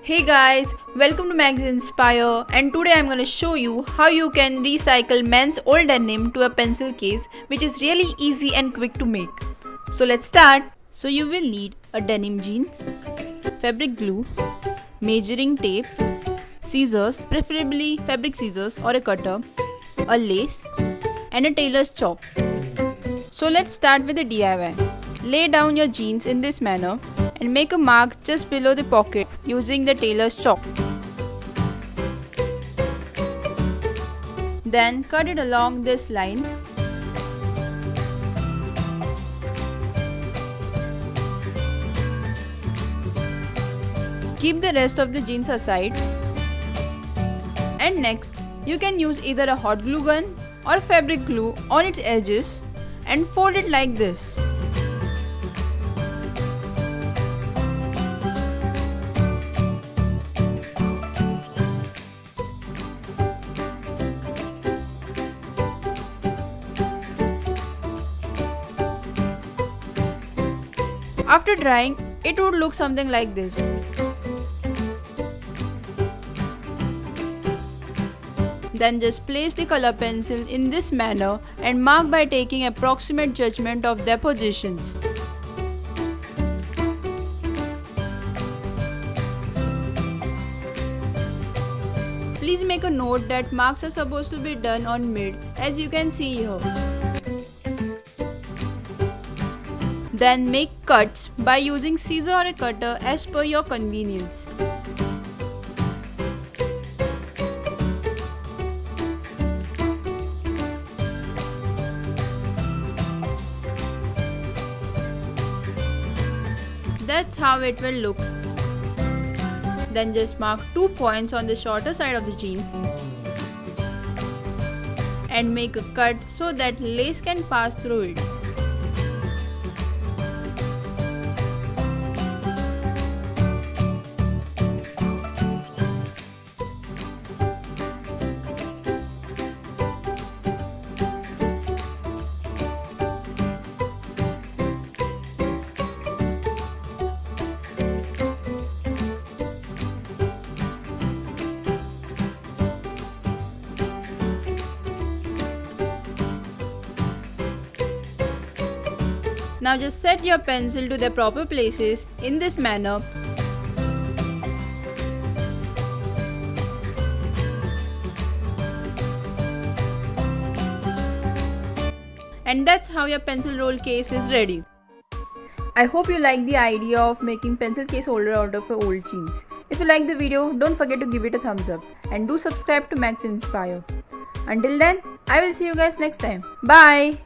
Hey guys, welcome to Max Inspire, and today I'm going to show you how you can recycle men's old denim to a pencil case, which is really easy and quick to make. So let's start. So you will need a denim jeans, fabric glue, measuring tape, scissors, preferably fabric scissors or a cutter, a lace and a tailor's chalk. So let's start with the DIY. Lay down your jeans in this manner and make a mark just below the pocket using the tailor's chalk. Then cut it along this line. Keep the rest of the jeans aside. And next, you can use either a hot glue gun or fabric glue on its edges and fold it like this. After drying, it would look something like this. Then just place the color pencil in this manner and mark by taking approximate judgement of their positions. Please make a note that marks are supposed to be done on mid, as you can see here. Then make cuts by using scissor or a cutter as per your convenience. That's how it will look. Then just mark 2 points on the shorter side of the jeans and make a cut so that lace can pass through it. Now just set your pencil to their proper places in this manner. And that's how your pencil roll case is ready. I hope you like the idea of making pencil case holder out of your old jeans. If you like the video, don't forget to give it a thumbs up and do subscribe to Max Inspire. Until then, I will see you guys next time. Bye!